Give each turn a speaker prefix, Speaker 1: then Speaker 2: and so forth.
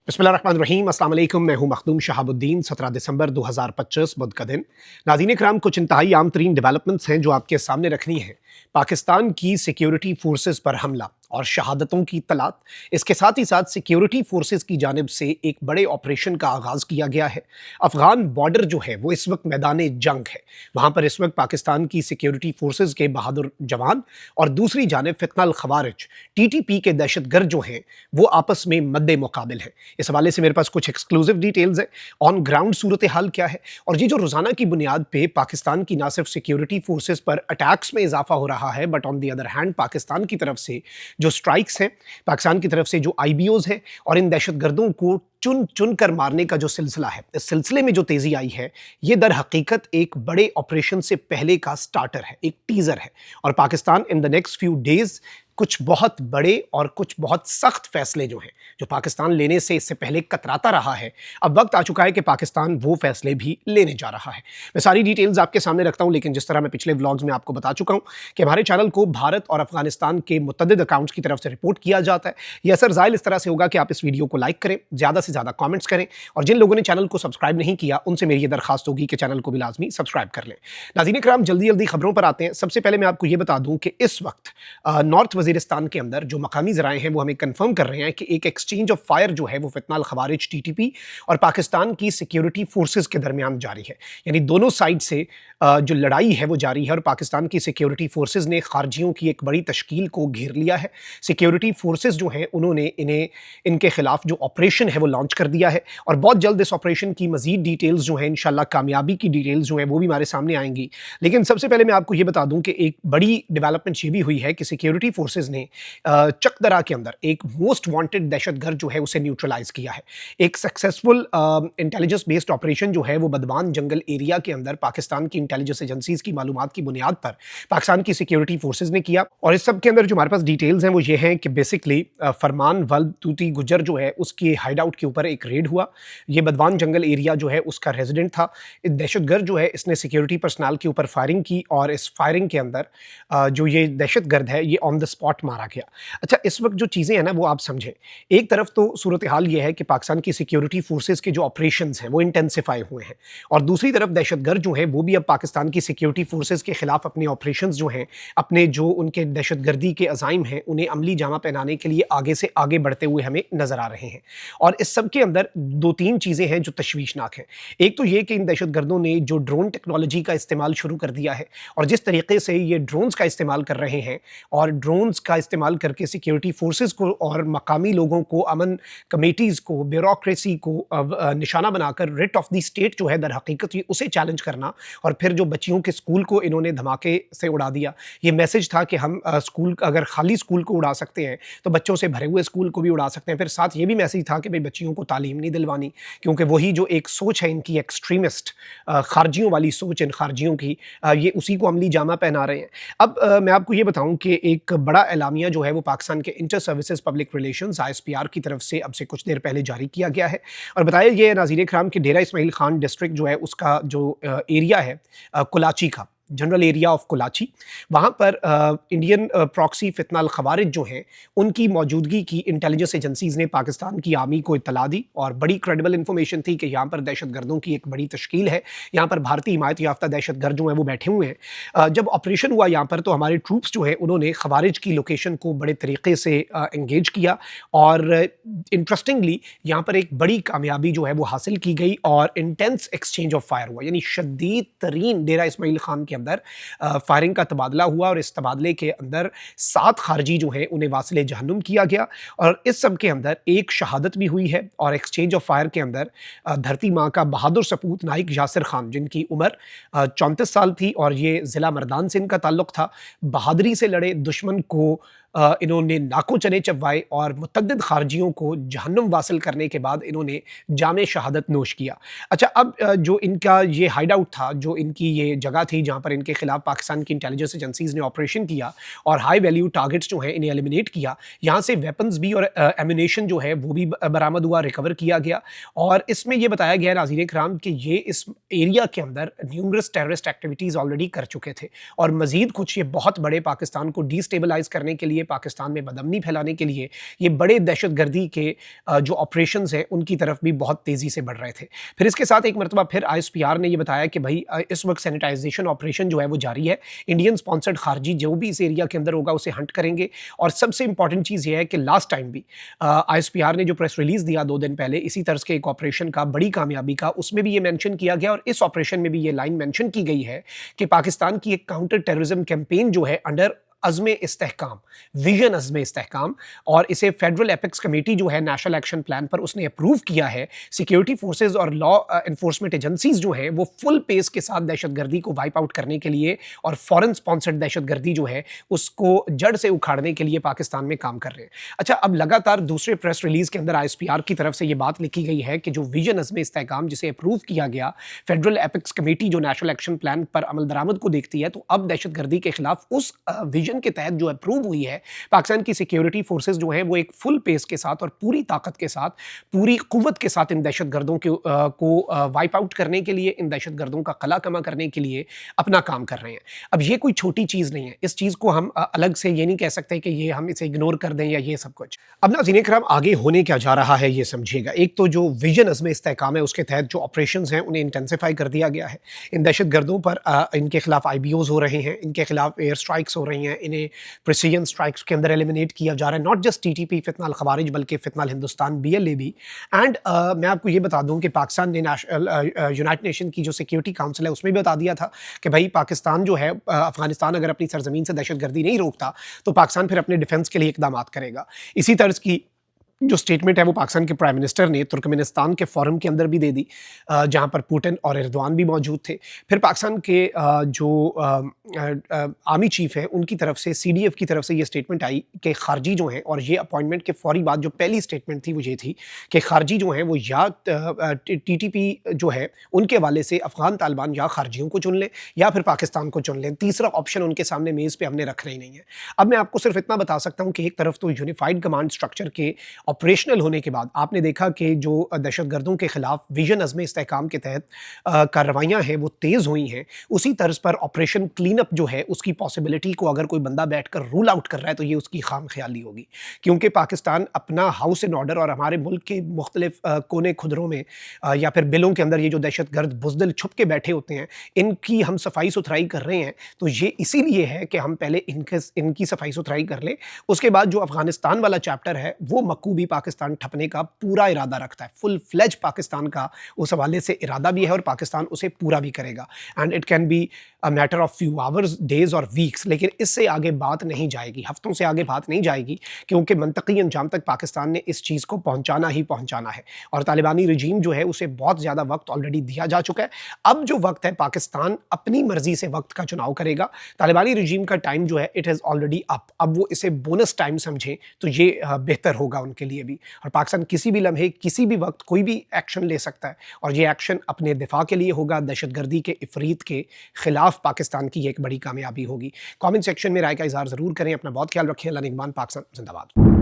Speaker 1: बिस्मिल्लाहिर्रहमानिर्रहीम, अस्सलाम वालेकुम। मैं हूं मखदूम शहाबुद्दीन। 17 दिसंबर 2025 बुध का दिन। नाज़रीन इकराम, कुछ इंतहाई आम तरीन डेवलपमेंट्स हैं जो आपके सामने रखनी है। पाकिस्तान की सिक्योरिटी फोर्सेस पर हमला और शहादतों की तलात, इसके साथ ही साथ सिक्योरिटी फोर्सेस की जानिब से एक बड़े ऑपरेशन का आगाज़ किया गया है। अफगान बॉर्डर जो है वो इस वक्त मैदान जंग है। वहाँ पर इस वक्त पाकिस्तान की सिक्योरिटी फोर्सेस के बहादुर जवान और दूसरी जानिब फितना खवारिज TTP के दहशतगर्द जो हैं वो आपस में मद्दे मुकाबिल हैं। इस हवाले से मेरे पास कुछ एक्सक्लूसिव डिटेल्स हैं। ऑन ग्राउंड सूरत हाल क्या है और ये जो रोज़ाना की बुनियाद पे पाकिस्तान की ना सिर्फ सिक्योरिटी फोर्सेस पर अटैक्स में इजाफा हो रहा है, but on the other hand Pakistan की तरफ से जो स्ट्राइक्स हैं, पाकिस्तान की तरफ से जो IBOs हैं और इन दहशतगर्दों को चुन चुन कर मारने का जो सिलसिला है, इस सिलसिले में जो तेज़ी आई है, ये दर हकीकत एक बड़े ऑपरेशन से पहले का स्टार्टर है, एक टीज़र है। और Pakistan in the next few days कुछ बहुत बड़े और कुछ बहुत सख्त फैसले जो हैं, जो पाकिस्तान लेने से इससे पहले कतराता रहा है, अब वक्त आ चुका है कि पाकिस्तान वो फैसले भी लेने जा रहा है। मैं सारी डिटेल्स आपके सामने रखता हूं, लेकिन जिस तरह मैं पिछले व्लॉग्स में आपको बता चुका हूं कि हमारे चैनल को भारत और अफगानिस्तान के मुतअद्दिद अकाउंट्स की तरफ से रिपोर्ट किया जाता है। यह असर ज़ाहिर इस तरह से होगा कि आप इस वीडियो को लाइक करें, ज़्यादा से ज़्यादा कॉमेंट्स करें, और जिन लोगों ने चैनल को सब्सक्राइब नहीं किया उनसे मेरी ये दरखास्त होगी कि चैनल को भी लाजमी सब्सक्राइब कर लें। नाज़रीन इकराम, जल्दी जल्दी खबरों पर आते हैं। सबसे पहले मैं आपको ये बता दूं कि इस वक्त नॉर्थ वजीरिस्तान के अंदर जो मकामी ज़राए हैं वो हमें कंफर्म कर रहे हैं कि एक एक्सचेंज ऑफ फायर जो है वो फितना खवारिज TTP और पाकिस्तान की सिक्योरिटी फोर्सेस के दरमियान जारी है। यानी दोनों साइड से जो लड़ाई है वो जारी है और पाकिस्तान की सिक्योरिटी फोर्सेस ने खारजियों की एक बड़ी तश्कील को घेर लिया है। सिक्योरिटी फोर्सेस जो हैं उन्होंने इनके खिलाफ जो ऑपरेशन है वो लॉन्च कर दिया है और बहुत जल्द इस ऑपरेशन की मजीद डिटेल्स जो हैं, इंशाल्लाह कामयाबी की डिटेल्स जो हैं वो भी हमारे सामने आएंगी। लेकिन सबसे पहले मैं आपको ये बता दूं कि एक बड़ी डेवलपमेंट ये भी हुई है कि सिक्योरिटी फोर्सेस ने चकदरा के अंदर एक मोस्ट वांटेड दहशतगर्द जो है उसे न्यूट्रलाइज किया है। एक सक्सेसफुल इंटेलिजेंस बेस्ड ऑपरेशन जो है वो बदवान जंगल एरिया के अंदर पाकिस्तान की इंटेलिजेंस एजेंसीज की मालूमात की बुनियाद पर पाकिस्तान की सिक्योरिटी फोर्सेज ने किया। और इस सब के अंदर जो हमारे पास डिटेल्स हैं वो ये हैं कि बेसिकली फरमान वल्द तूती गुजर जो है उसके हाइड आउट के ऊपर एक रेड हुआ। ये बदवान जंगल एरिया जो है उसका रेजिडेंट था। दहशतगर्द जो है इसने सिक्योरिटी पर्सनल के ऊपर फायरिंग की और इस फायरिंग के अंदर जो ये दहशतगर्द है ये ऑन द स्पॉट मारा गया। अच्छा, इस वक्त जो चीज़ें हैं ना वो आप समझें। एक तरफ तो सूरत हाल ये है कि पाकिस्तान की सिक्योरिटी फोर्सेस के जो ऑपरेशंस हैं वो इंटेंसिफाई हुए हैं और दूसरी तरफ दहशतगर्द जो हैं वो भी अब पाकिस्तान की सिक्योरिटी फोर्सेस के खिलाफ अपने ऑपरेशंस जो हैं, अपने जो उनके दहशतगर्दी के अज़ाइम हैं, उन्हें अमली जामा पहनाने के लिए आगे से आगे बढ़ते हुए हमें नज़र आ रहे हैं। और इस सब के अंदर दो तीन चीज़ें हैं जो तशवीशनाक हैं। एक तो ये कि इन दहशतगर्दों ने जो ड्रोन टेक्नोलॉजी का इस्तेमाल शुरू कर दिया है और जिस तरीके से ये ड्रोन्स का इस्तेमाल कर रहे हैं और ड्रोन्स का इस्तेमाल करके सिक्योरिटी फोर्सेस को और मकामी लोगों को, अमन कमेटीज़ को, ब्यूरोक्रेसी को निशाना बनाकर रिट ऑफ द स्टेट जो है दर हकीकत ये उसे चैलेंज करना। और फिर जो बच्चियों के स्कूल को इन्होंने धमाके से उड़ा दिया। ये मैसेज था कि हम स्कूल अगर खाली स्कूल को उड़ा सकते हैं तो बच्चों से भरे हुए स्कूल को भी उड़ा सकते हैं। फिर साथ ये भी मैसेज था कि भाई बच्चियों को तालीम नहीं दिलवानी, क्योंकि वही जो एक सोच है इनकी एक्सट्रीमिस्ट खारजियों वाली सोच इन खारजियों की, ये उसी को अमली जामा पहना रहे हैं। अब मैं आपको ये बताऊं कि एक बड़ा एलामिया जो है वो पाकिस्तान के inter services public relations ISPR की तरफ से अब से कुछ देर पहले जारी किया गया है और बताया गया है नाज़रीन इकराम के डेरा इस्माइल खान डिस्ट्रिक्ट जो है उसका जो एरिया है कुलाची का, जनरल एरिया ऑफ कुलाची, वहाँ पर इंडियन प्रॉक्सी फितना खवारिज जो हैं उनकी मौजूदगी की इंटेलिजेंस एजेंसीज़ ने पाकिस्तान की आर्मी को इत्तला दी और बड़ी क्रेडिबल इन्फॉर्मेशन थी कि यहाँ पर दहशतगर्दों की एक बड़ी तश्कील है, यहाँ पर भारतीय हिमायत याफ्ता दहशतगर्द जो हैं वो बैठे हुए हैं। जब ऑपरेशन हुआ यहाँ पर तो हमारे ट्रूप्स जो हैं उन्होंने खवारिज की लोकेशन को बड़े तरीके से इंगेज किया और इंटरेस्टिंगली यहाँ पर एक बड़ी कामयाबी जो है वो हासिल की गई और इंटेंस एक्सचेंज ऑफ फायर हुआ। यानी शदीद तरीन डेरा इस्माइल खान के अंदर फायरिंग का तबादला हुआ और इस तबादले के अंदर 7 खारजी जो हैं उन्हें वासिले जहन्नुम किया गया और इस सब के अंदर एक शहादत भी हुई है। और एक्सचेंज ऑफ फायर के अंदर धरती माँ का बहादुर सपूत नाइक यासिर खान, जिनकी उम्र 34 साल थी और ये ज़िला मर्दान से इनका ताल्लुक़ था, बहादुरी से लड़े, दुश्मन को इन्होंने नाकों चने चबवाए और मुतअद्दिद खारजियों को जहन्नुम वासिल करने के बाद इन्होंने जामे शहादत नोश किया। अच्छा, अब जो इनका ये हाइड आउट था, जो इनकी ये जगह थी जहाँ पर इनके खिलाफ पाकिस्तान की इंटेलिजेंस एजेंसीज़ ने ऑपरेशन किया और हाई वैल्यू टारगेट्स जो हैं इन्हें एलिमिनेट किया, यहाँ से वेपन्स भी और एम्यूनेशन जो है वो भी बरामद हुआ, रिकवर किया गया। और इसमें यह बताया गया नाज़रीन इकराम कि ये इस एरिया के अंदर न्यूमरस टेररिस्ट एक्टिविटीज़ ऑलरेडी कर चुके थे और मज़ीद कुछ ये बहुत बड़े पाकिस्तान को डिस्टेबलाइज करने के लिए लिए, पाकिस्तान में बदअमनी फैलाने के लिए ये बड़े दहशतगर्दी के जो ऑपरेशंस हैं उनकी तरफ भी बहुत तेज़ी से बढ़ रहे थे। फिर इसके साथ एक मरतबा फिर आईएसपीआर ने ये बताया कि भाई इस वक्त सैनिटाइजेशन ऑपरेशन जो है वो जारी है, इंडियन स्पॉन्सर्ड खारजी जो भी इस एरिया के अंदर होगा उसे हंट करेंगे। और सबसे इंपॉर्टेंट चीज़ ये है कि लास्ट टाइम भी आईएसपीआर ने जो प्रेस रिलीज दिया 2 दिन पहले इसी तर्ज के एक ऑपरेशन का, बड़ी कामयाबी का, उसमें भी ये मेंशन किया गया और इस ऑपरेशन में भी ये लाइन मेंशन की गई है कि पाकिस्तान की एक काउंटर टेररिज्म कैंपेन जो है अंडर अज़्म इस्तेहकाम, विजन अज़्म इस्तेहकाम, और इसे फेडरल एपेक्स कमेटी जो है नेशनल एक्शन प्लान पर उसने अप्रूव किया है। सिक्योरिटी फोर्सेस और लॉ एनफोर्समेंट एजेंसीज जो हैं वो फुल पेस के साथ दहशतगर्दी को वाइप आउट करने के लिए और फॉरेन स्पॉन्सर्ड दहशतगर्दी जो है उसको जड़ से उखाड़ने के लिए पाकिस्तान में काम कर रहे हैं। अच्छा, अब लगातार दूसरे प्रेस रिलीज के अंदर आईएसपीआर की तरफ से ये बात लिखी गई है कि जो विजन अज़्म इस्तेहकाम जिसे अप्रूव किया गया, फेडरल एपेक्स कमेटी जो नेशनल एक्शन प्लान पर अमल दरामद को देखती है, तो अब दहशतगर्दी के खिलाफ उस विजन के तहत जो अप्रूव हुई है, पाकिस्तान की सिक्योरिटी फोर्सेस जो हैं वो एक फुल पेस के साथ और पूरी ताकत के साथ, पूरी कुव्वत के साथ इन दहशतगर्दों को वाइप आउट करने के लिए, इन दहशतगर्दों का कला कमा करने के लिए अपना काम कर रहे हैं। अब ये कोई छोटी चीज़ नहीं है, इस चीज़ को हम अलग से ये नहीं कह सकते कि ये हम इसे इग्नोर कर दें या ये सब कुछ। अब नाज़रीन इकराम, आगे होने क्या जा रहा है ये समझिएगा। एक तो जो विजन अज़्म इस्तेहकाम है उसके तहत जो ऑपरेशंस हैं उन्हें इंटेंसिफाई कर दिया गया है। इन दहशतगर्दों पर इनके खिलाफ आईबीओज हो रहे हैं, इनके खिलाफ एयर स्ट्राइक्स हो रही हैं, इन्हें प्रिसीजन स्ट्राइक्स के अंदर एलिमिनेट किया जा रहा है। नॉट जस्ट टीटीपी फितना अल खवारिज बल्कि फितना अल हिंदुस्तान बीएलए भी। एंड मैं आपको ये बता दूं कि पाकिस्तान ने यूनाइटेड नेशन की जो सिक्योरिटी काउंसिल है उसमें भी बता दिया था कि भाई पाकिस्तान जो है, अफगानिस्तान अगर अपनी सरजमीन से दहशतगर्दी नहीं रोकता तो पाकिस्तान फिर अपने डिफेंस के लिए इकदाम करेगा। इसी तर्ज की जो स्टेटमेंट है वो पाकिस्तान के प्राइम मिनिस्टर ने तुर्कमेनिस्तान के फोरम के अंदर भी दे दी, जहां पर पुतिन और एर्दोआन भी मौजूद थे। फिर पाकिस्तान के जो आर्मी चीफ है उनकी तरफ से, सीडीएफ की तरफ से ये स्टेटमेंट आई कि खारजी जो हैं, और ये अपॉइंटमेंट के फौरी बाद जो पहली स्टेटमेंट थी वो ये थी कि खारजी जो हैं वो या टीटीपी जो है उनके हवाले से अफगान तालिबान या खारजियों को चुन लें या फिर पाकिस्तान को चुन लें। तीसरा ऑप्शन उनके सामने मेज़ पे हमने रखना ही नहीं है। अब मैं आपको सिर्फ इतना बता सकता हूँ कि एक तरफ तो यूनिफाइड कमांड स्ट्रक्चर के ऑपरेशनल होने के बाद आपने देखा कि जो दहशतगर्दों के खिलाफ विजन अज़्म इस्तेहकाम के तहत कार्रवाइयाँ हैं वो तेज़ हुई हैं। उसी तर्ज पर ऑपरेशन क्लीन अप जो है उसकी पॉसिबिलिटी को अगर कोई बंदा बैठकर रूल आउट कर रहा है तो ये उसकी खाम ख्याली होगी, क्योंकि पाकिस्तान अपना हाउस एंड ऑर्डर और हमारे मुल्क के मुख्तलिफ कोने खुदरों में या फिर बिलों के अंदर ये जो दहशतगर्द बुज़दिल छुप के बैठे होते हैं, इनकी हम सफाई सुथराई कर रहे हैं। तो ये इसीलिए है कि हम पहले इनकी सफाई सुथराई कर लें, उसके बाद जो अफगानिस्तान वाला चैप्टर है वो मक्कू भी पाकिस्तान ठपने का पूरा इरादा रखता है। फुल फ्लेज पाकिस्तान का उस हवाले से इरादा भी है और पाकिस्तान उसे पूरा भी करेगा। And it can be a matter of few hours, days और वीक्स, लेकिन इससे आगे बात नहीं जाएगी, हफ्तों से आगे बात नहीं जाएगी, क्योंकि मंतकी अंजाम तक पाकिस्तान ने इस चीज़ को पहुंचाना ही पहुंचाना है। और तालिबानी रजीम जो है उसे बहुत ज़्यादा वक्त ऑलरेडी दिया जा चुका है। अब जो वक्त है पाकिस्तान अपनी मर्जी से वक्त का चुनाव करेगा। तालिबानी रजीम का टाइम जो है इट इज़ ऑलरेडी अप। अब वो इसे बोनस टाइम समझें तो ये बेहतर होगा उनके लिए भी। और पाकिस्तान किसी भी लम्हे, किसी भी वक्त कोई भी एक्शन ले सकता है, और ये एक्शन अपने दिफा के लिए होगा। दहशतगर्दी के इफरीत के खिलाफ पाकिस्तान की एक बड़ी कामयाबी होगी। कमेंट सेक्शन में राय का इजहार ज़रूर करें। अपना बहुत ख्याल रखें। अल्लाह निगहबान। पाकिस्तान जिंदाबाद।